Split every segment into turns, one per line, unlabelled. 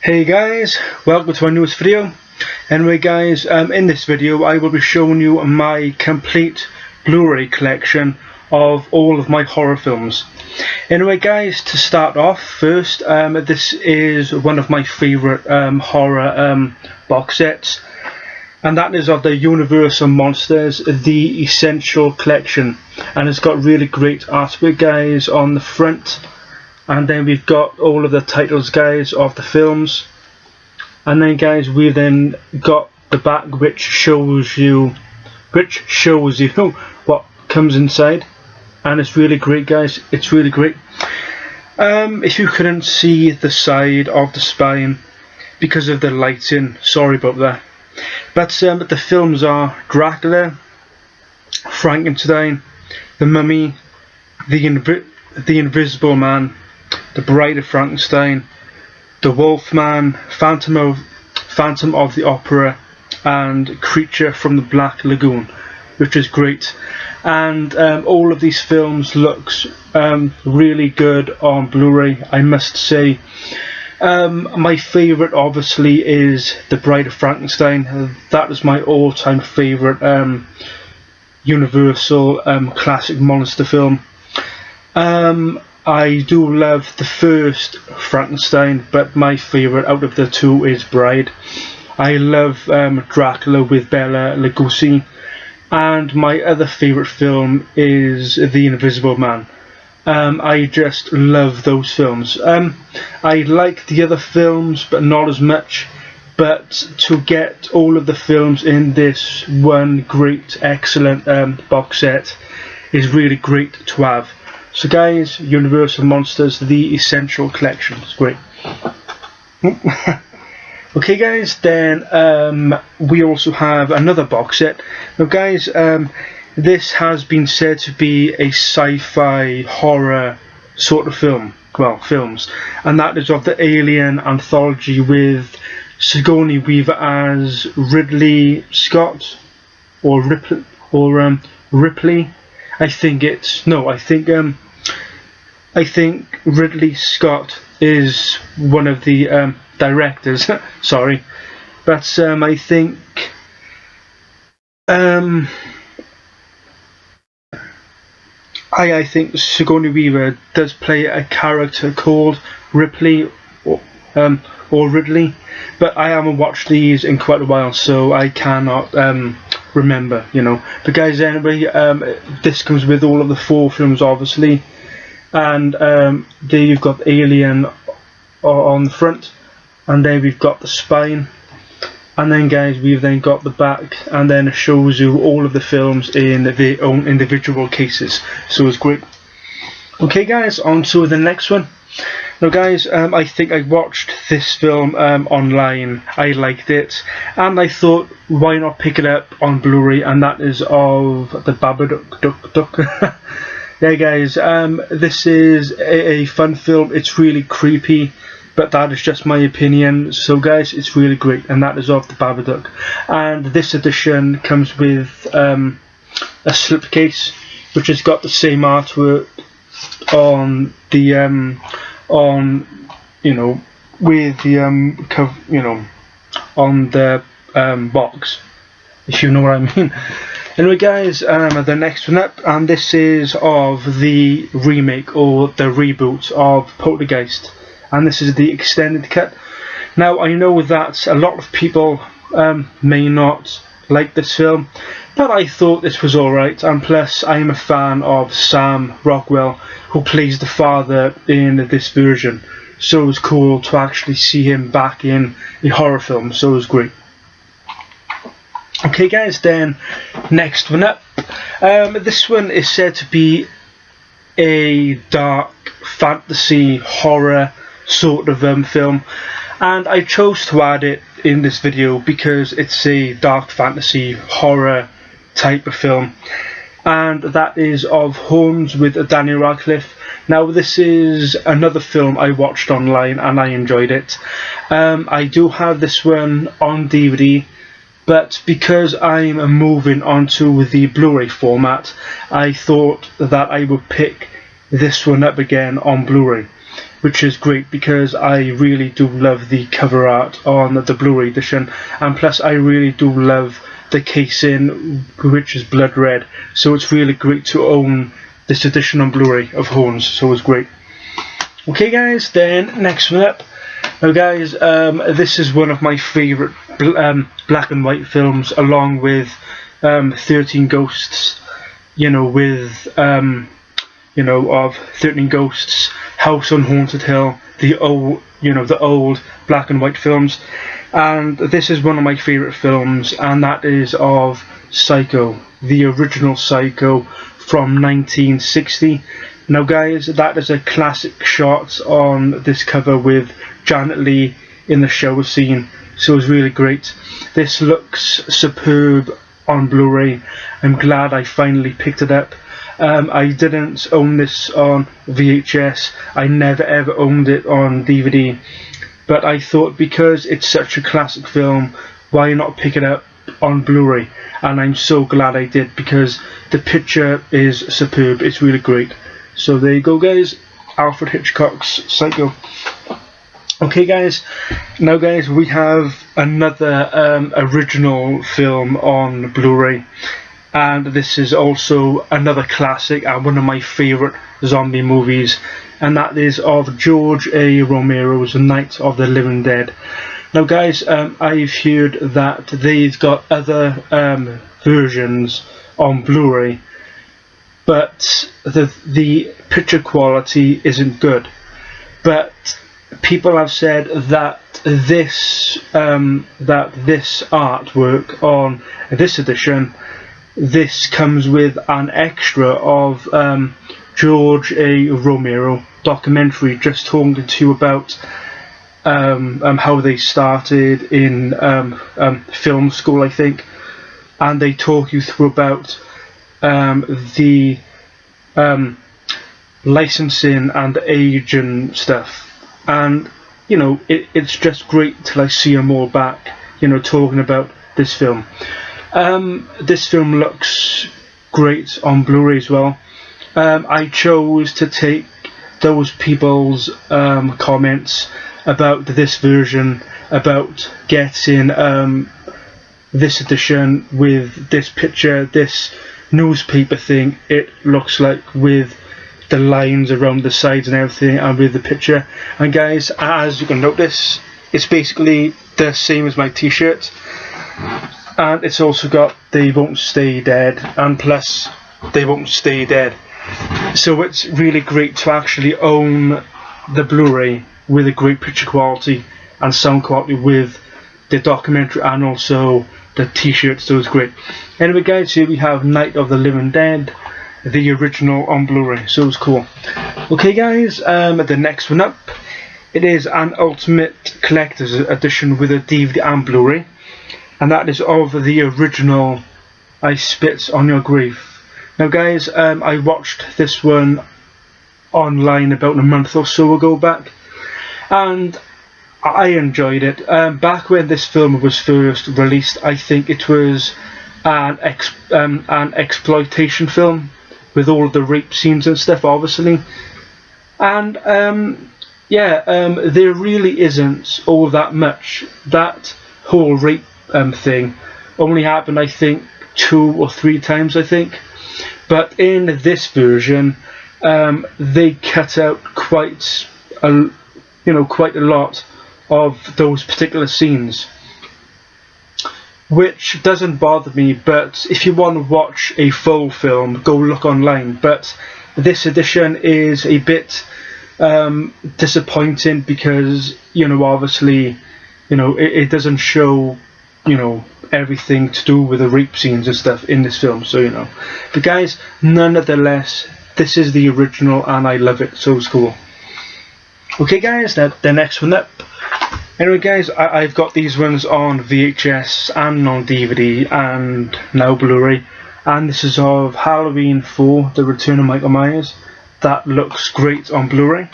Hey guys, welcome to my newest video. Anyway guys, in this video I will be showing you my complete Blu-ray collection of all of my horror films. Anyway guys, to start off first, this is one of my favourite horror box sets, and that is of the Universal Monsters, the Essential Collection, and it's got really great artwork guys on the front. And then we've got all of the titles guys of the films, and then guys we've then got the back which shows you what comes inside, and it's really great guys, it's really great. If you couldn't see the side of the spine because of the lighting, sorry about that, but the films are Dracula, Frankenstein, The Mummy, The Invisible Man, The Bride of Frankenstein, The Wolfman, Phantom of the Opera, and Creature from the Black Lagoon, which is great. And all of these films looks really good on Blu-ray, I must say. My favourite obviously is The Bride of Frankenstein. That is my all-time favourite Universal classic monster film. I do love the first Frankenstein, but my favourite out of the two is Bride. I love Dracula with Bela Lugosi, and my other favourite film is The Invisible Man. I just love those films. I like the other films, but not as much. But to get all of the films in this one great, excellent box set is really great to have. So guys, Universal Monsters, the Essential Collection, it's great. Okay guys, then we also have another box set. Now guys, this has been said to be a sci-fi horror sort of films, and that is of the Alien Anthology with Sigourney Weaver as Ridley Scott, or Ripley. I think Ridley Scott is one of the directors. Sorry, but I think I think Sigourney Weaver does play a character called Ripley or Ridley, but I haven't watched these in quite a while, so I cannot remember, you know. But guys, anyway, this comes with all of the 4 films obviously. And there you've got Alien on the front, and then we've got the spine, and then guys we've then got the back, and then it shows you all of the films in their own individual cases, so it's great. Okay guys, on to the next one. Now guys, I think I watched this film online, I liked it, and I thought why not pick it up on Blu-ray, and that is of the Babadook. Yeah guys, this is a fun film. It's really creepy, but that is just my opinion. So guys, it's really great, and that is of the Babadook. And this edition comes with a slipcase, which has got the same artwork on the on the box, if you know what I mean. Anyway guys, the next one up, and this is of the remake or the reboot of Poltergeist, and this is the extended cut. Now I know that a lot of people may not like this film, but I thought this was alright, and plus I am a fan of Sam Rockwell, who plays the father in this version, so it was cool to actually see him back in a horror film, so it was great. Okay guys, then next one up, this one is said to be a dark fantasy horror sort of film, and I chose to add it in this video because it's a dark fantasy horror type of film, and that is of Horns with Daniel Radcliffe. Now this is another film I watched online and I enjoyed it. I do have this one on DVD, but because I'm moving onto the Blu-ray format, I thought that I would pick this one up again on Blu-ray, which is great because I really do love the cover art on the Blu-ray edition, and plus I really do love the casing, which is blood red, so it's really great to own this edition on Blu-ray of Horns, so it's great. Okay guys, then next one up. Now guys, this is one of my favourite black and white films, along with 13 Ghosts, with of 13 Ghosts, House on Haunted Hill, the old black and white films, and this is one of my favourite films, and that is of Psycho, the original Psycho from 1960. Now guys, that is a classic shot on this cover with Janet Leigh in the shower scene, so it's really great. This looks superb on Blu-ray. I'm glad I finally picked it up. I didn't own this on VHS, I never ever owned it on DVD, but I thought because it's such a classic film, why not pick it up on Blu-ray, and I'm so glad I did because the picture is superb, it's really great. So there you go guys, Alfred Hitchcock's Psycho. Okay guys, now guys we have another original film on Blu-ray, and this is also another classic and one of my favourite zombie movies, and that is of George A. Romero's Night of the Living Dead. Now guys, I've heard that they've got other versions on Blu-ray, but the picture quality isn't good, but people have said that this artwork on this edition, this comes with an extra of George A. Romero documentary, just talking to you about how they started in film school, I think, and they talk you through about the licensing and the age and stuff, and it's just great till I see them all back, talking about this film. This film looks great on Blu-ray as well. I chose to take those people's comments about this version, about getting this edition with this picture, this newspaper thing it looks like, with the lines around the sides and everything, and with the picture. And guys, as you can notice, it's basically the same as my t-shirt, and it's also got They Won't Stay Dead and plus They Won't Stay Dead. So it's really great to actually own the Blu-ray with a great picture quality and sound quality with the documentary and also the t-shirt, so it's great. Anyway guys, here we have Night of the Living Dead, the original on Blu-ray, so it's cool. Okay guys, the next one up, it is an Ultimate Collector's Edition with a DVD and Blu-ray, and that is of the original I Spit on Your Grave. Now guys, I watched this one online about a month or so ago back, and I enjoyed it. Back when this film was first released, I think it was an exploitation film with all of the rape scenes and stuff, obviously. And there really isn't all that much. That whole rape thing only happened, I think, 2 or 3 times, I think. But in this version, they cut out quite a lot of those particular scenes, which doesn't bother me. But if you want to watch a full film, go look online. But this edition is a bit disappointing because obviously it doesn't show everything to do with the rape scenes and stuff in this film, so but guys, nonetheless, this is the original and I love it, so it's cool. Okay guys, the next one up. Anyway guys, I've got these ones on VHS and on DVD and now Blu-ray, and this is of Halloween 4, The Return of Michael Myers. That looks great on Blu-ray.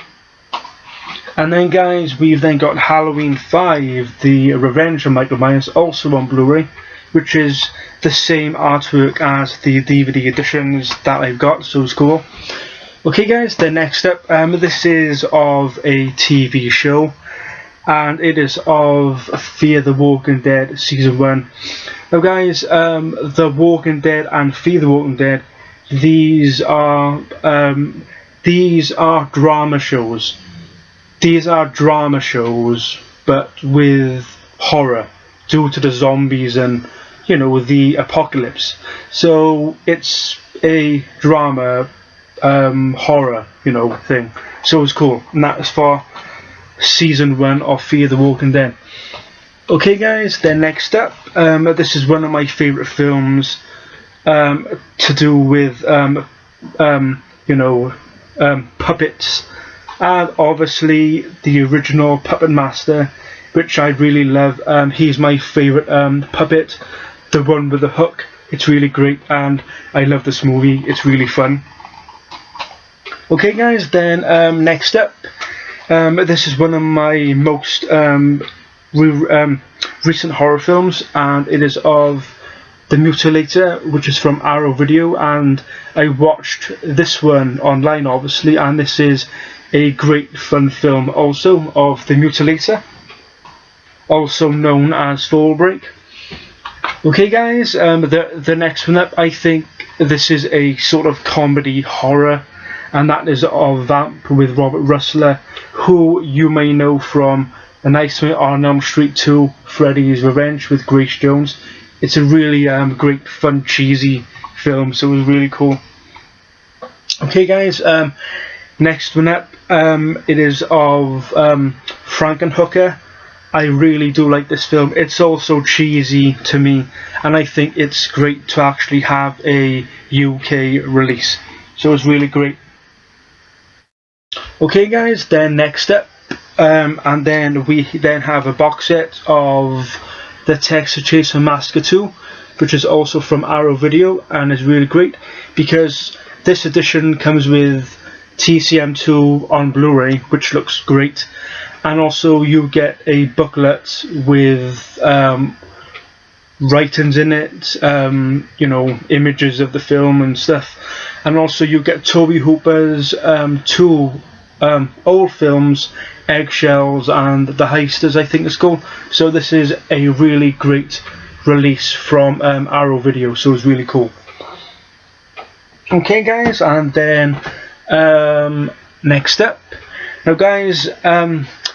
And then guys, we've then got Halloween 5, The Revenge of Michael Myers, also on Blu-ray, which is the same artwork as the DVD editions that I've got, so it's cool. Okay guys, then next up, this is of a TV show, and it is of Fear the Walking Dead Season 1. Now guys, The Walking Dead and Fear the Walking Dead, these are drama shows. These are drama shows, but with horror, due to the zombies and, you know, the apocalypse. So it's a drama horror, you know, thing. So it's cool, and that is for Season 1 of Fear the Walking Dead. Okay guys, then next up, this is one of my favourite films to do with you know, puppets, and obviously the original Puppet Master, which I really love. He's my favourite puppet, the one with the hook. It's really great, and I love this movie. It's really fun. Okay guys, then next up, this is one of my most recent horror films, and it is of The Mutilator, which is from Arrow Video, and I watched this one online obviously, and this is a great fun film also of The Mutilator, also known as Fall Break. Okay guys, the next one up, I think this is a sort of comedy horror, and that is of Vamp with Robert Russell, who you may know from A Nightmare on Elm Street 2, Freddy's Revenge with Grace Jones. It's a really great, fun, cheesy film, so it was really cool. Okay guys, next one up, it is of Frankenhooker. I really do like this film. It's also cheesy to me, and I think it's great to actually have a UK release. So it's really great. Okay guys, then next up, and then we then have a box set of the Texas Chainsaw Massacre 2, which is also from Arrow Video, and is really great because this edition comes with TCM2 on Blu-ray, which looks great, and also you get a booklet with writings in it, you know, images of the film and stuff, and also you get Tobe Hooper's two old films, Eggshells and The Heisters, I think it's called. So this is a really great release from Arrow Video, so it's really cool. Okay guys, and then next up, now guys,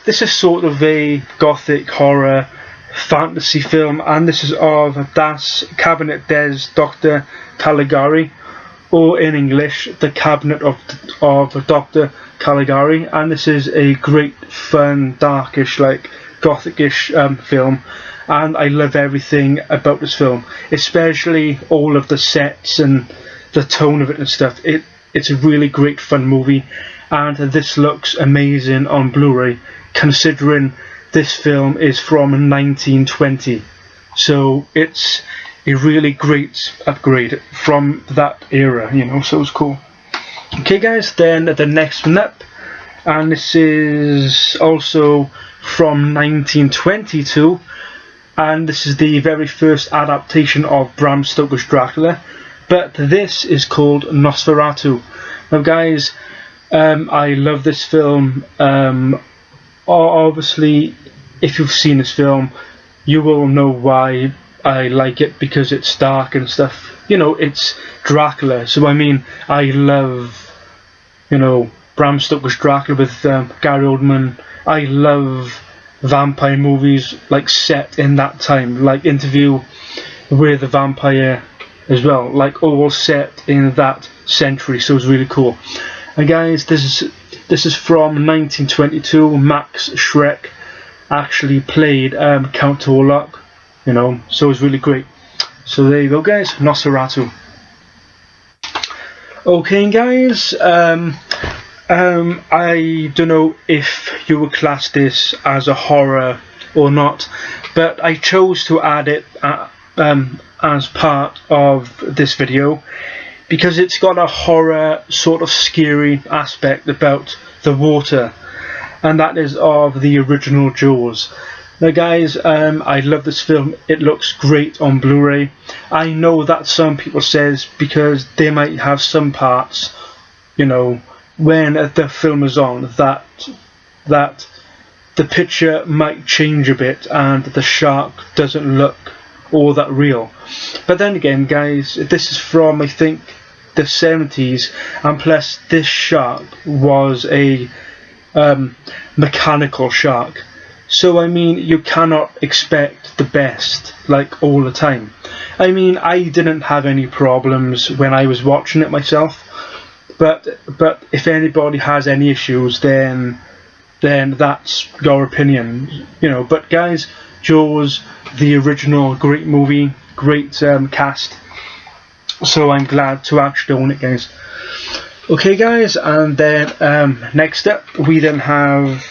this is sort of a gothic horror fantasy film, and this is of Das Cabinet des Dr. Caligari, or in English, The Cabinet of Dr. Caligari, and this is a great, fun, darkish, like gothicish film, and I love everything about this film, especially all of the sets and the tone of it and stuff. It's a really great, fun movie, and this looks amazing on Blu-ray, considering this film is from 1920, so it's a really great upgrade from that era, you know, so it's cool. Okay guys, then the next one up, and this is also from 1922, and this is the very first adaptation of Bram Stoker's Dracula, but this is called Nosferatu. Now guys, I love this film. Obviously, if you've seen this film, you will know why I like it, because it's dark and stuff. You know, it's Dracula, so I mean, I love, you know, Bram Stoker's Dracula with Gary Oldman. I love vampire movies like set in that time, like Interview with the Vampire as well, like all set in that century, so it's really cool. And guys, this is from 1922. Max Schreck actually played Count Orlok, you know, so it's really great. So there you go guys, Nosferatu. Okay guys, I don't know if you would class this as a horror or not, but I chose to add it as part of this video because it's got a horror, sort of scary aspect about the water, and that is of the original Jaws. Now guys, I love this film. It looks great on Blu-ray. I know that some people says because they might have some parts, you know, when the film is on that the picture might change a bit and the shark doesn't look all that real. But then again, guys, this is from, I think, the 70s, and plus this shark was a mechanical shark. So I mean, you cannot expect the best like all the time. I mean, I didn't have any problems when I was watching it myself, but if anybody has any issues, then that's your opinion, you know. But guys, Jaws, the original, great movie, great cast. So I'm glad to actually own it, guys. Okay, guys, and then next up we then have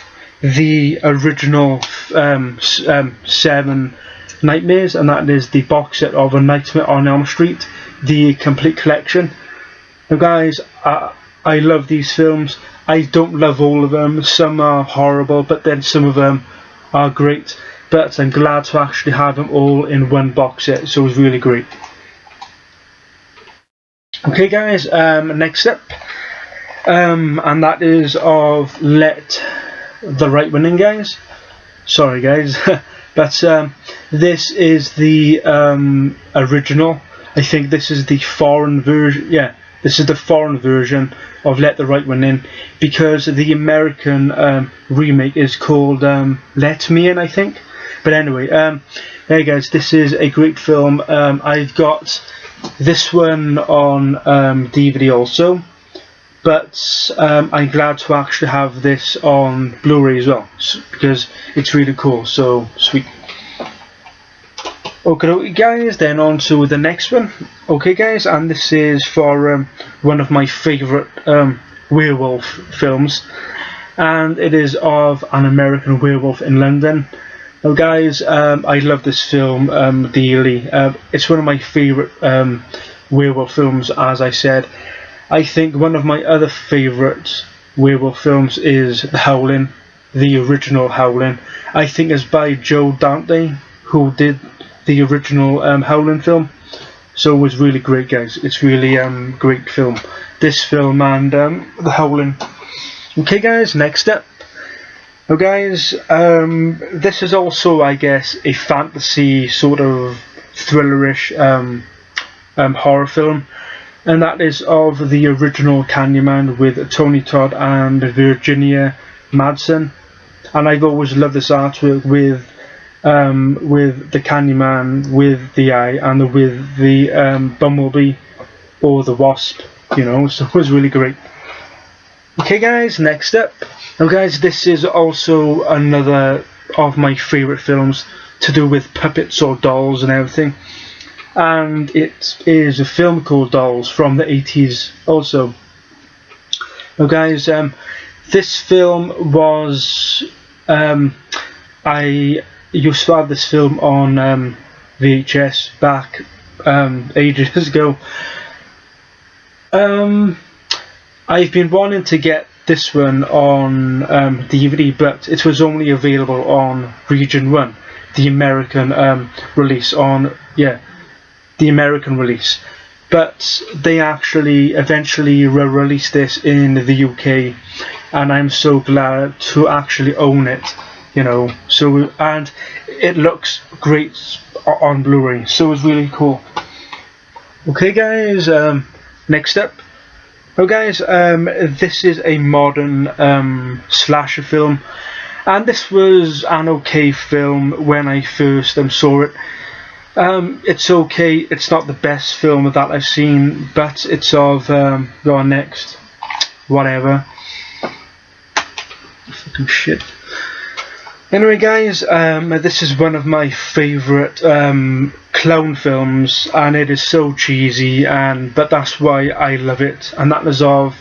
the original 7 Nightmares, and that is the box set of A Nightmare on Elm Street, the complete collection. Now, guys, I love these films. I don't love all of them. Some are horrible, but then some of them are great. But I'm glad to actually have them all in one box set, so it was really great. Okay, guys, next up, and that is of Let the Right One In, guys. Sorry, guys, but this is the original. I think this is the foreign version. Yeah, this is the foreign version of Let the Right One In, because the American remake is called Let Me In, I think. But anyway, hey guys, this is a great film. I've got this one on DVD also, but I'm glad to actually have this on Blu-ray as well, because it's really cool. So sweet. Okay, guys, then on to the next one. Okay, guys, and this is for one of my favourite werewolf films, and it is of An American Werewolf in London. Now, guys, I love this film dearly. It's one of my favourite werewolf films, as I said. I think one of my other favourite werewolf films is The Howling, the original Howling. I think it's by Joe Dante, who did the original Howling film. So it was really great, guys. It's really great film. This film and The Howling. Okay, guys, next up. Now, guys, this is also, I guess, a fantasy sort of thrillerish horror film, and that is of the original Candyman with Tony Todd and Virginia Madsen. And I've always loved this artwork with the Candyman with the eye and with the bumblebee or the wasp, you know. So it was really great. Okay, guys, next up. Now, guys, this is also another of my favourite films to do with puppets or dolls and everything, and it is a film called Dolls from the 80s also. Now, guys, this film was I used to have this film on VHS back ages ago. I've been wanting to get this one on DVD, but it was only available on Region 1, the American release the American release. But they actually eventually released this in the UK, and I'm so glad to actually own it, you know. So, and it looks great on Blu-ray, so it's really cool. Okay, guys, next up. Well, guys, this is a modern slasher film, and this was an okay film when I first saw it. It's okay, it's not the best film that I've seen, but it's of go on next, whatever, fucking shit. Anyway, guys, this is one of my favourite clown films, and it is so cheesy, but that's why I love it, and that is of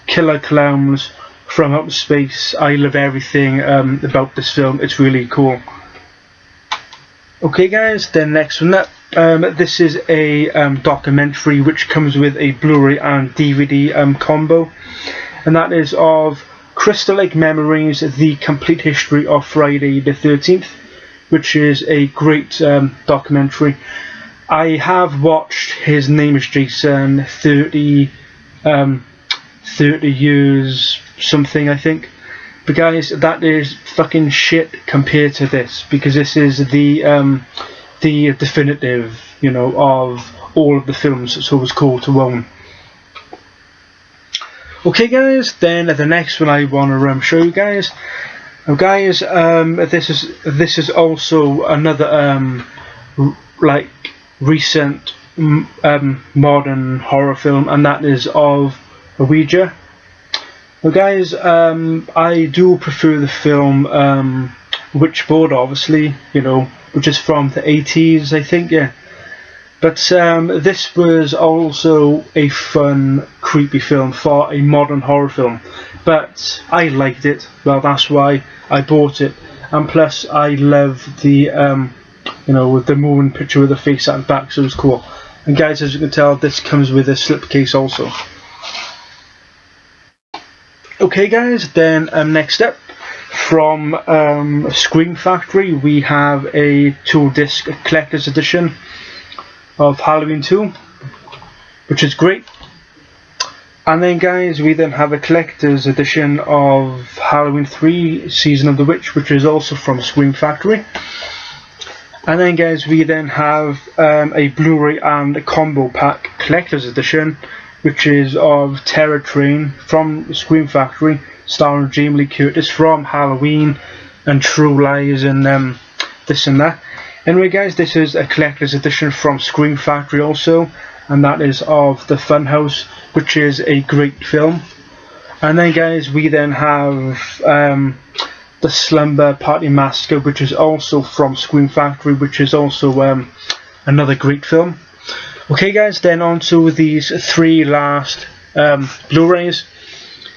Killer Klowns from Outer Space. I love everything about this film. It's really cool. Okay, guys, then next one up. This is a documentary which comes with a Blu-ray and DVD combo, and that is of Crystal Lake Memories, the complete history of Friday the 13th, which is a great documentary. I have watched His Name is Jason 30 30 years something, I think. But guys, that is fucking shit compared to this, because this is the definitive, you know, of all of the films, so it's cool to own. Okay guys, then the next one I want to show you guys. Now guys, this is also another like recent modern horror film, and that is of Ouija. Well guys, I do prefer the film Witchboard, obviously, you know, which is from the 80s, I think, yeah. But this was also a fun, creepy film for a modern horror film. But I liked it, well, that's why I bought it. And plus, I love the, you know, with the moving picture with the face at the back, so it was cool. And guys, as you can tell, this comes with a slipcase also. Okay guys, then next up, from Scream Factory, we have a 2-disc collector's edition of Halloween 2, which is great. And then guys, we then have a collector's edition of Halloween 3 Season of the Witch, which is also from Scream Factory. And then guys, we then have a Blu-ray and a combo pack collector's edition, which is of Terror Train from Scream Factory, starring Jamie Lee Curtis from Halloween and True Lies and this and that. Anyway guys, this is a collector's edition from Scream Factory also, and that is of The Funhouse, which is a great film. And then guys, we then have The Slumber Party Massacre, which is also from Scream Factory, which is also another great film. Okay guys, then on to these 3 last Blu-rays,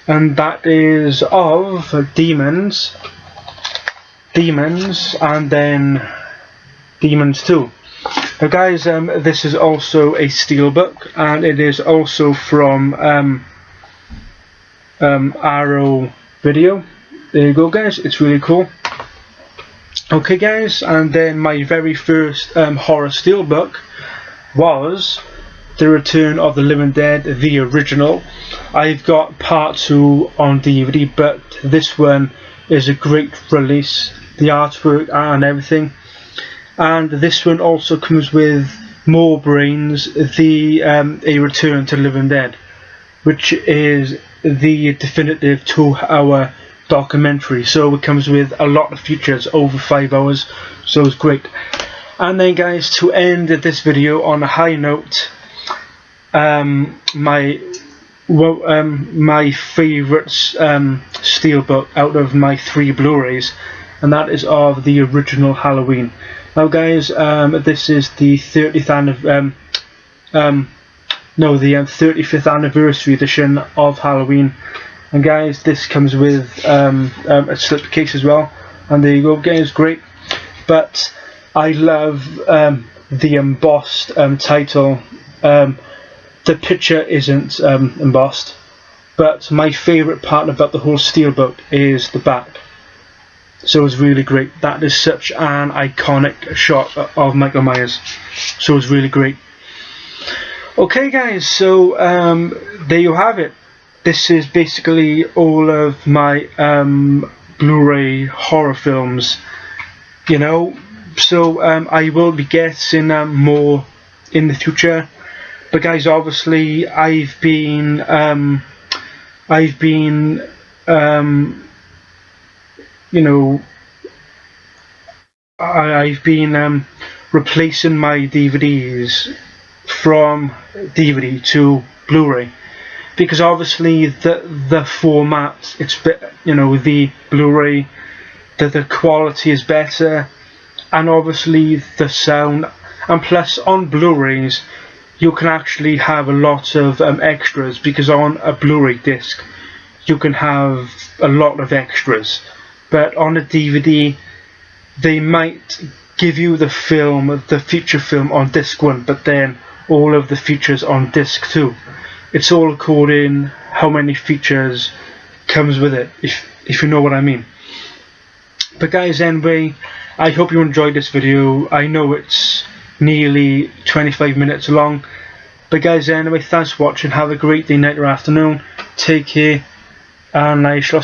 and that is of Demons, and then Demons 2. Now guys, this is also a steelbook, and it is also from Arrow Video. There you go guys, it's really cool. Okay guys, and then my very first horror steelbook was The Return of the Living Dead, the original. I've got part 2 on DVD, but this one is a great release, the artwork and everything. And this one also comes with More Brains, A Return to the Living Dead, which is the definitive 2-hour documentary. So it comes with a lot of features, over 5 hours, so it's great. And then guys, to end this video on a high note, my favourite steelbook out of my 3 Blu-rays, and that is of the original Halloween. Now guys, this is the 35th anniversary edition of Halloween, and guys, this comes with a slipcase as well, and there you go guys, great. But I love the embossed title. The picture isn't embossed, but my favourite part about the whole steelbook is the back. So it's really great. That is such an iconic shot of Michael Myers. So it's really great. Okay guys, so there you have it. This is basically all of my Blu-ray horror films, you know. So I will be getting more in the future. But guys, obviously I've been you know, I've been replacing my DVDs from DVD to Blu-ray, because obviously the format, it's you know, the Blu-ray, the quality is better, and obviously the sound, and plus on Blu-rays you can actually have a lot of extras, because on a Blu-ray disc you can have a lot of extras. But on a DVD, they might give you the film, the feature film on disc 1, but then all of the features on disc 2. It's all according how many features comes with it, if you know what I mean. But guys, anyway, I hope you enjoyed this video. I know it's nearly 25 minutes long, But guys, anyway, thanks for watching. Have a great day, night or afternoon. Take care, and I shall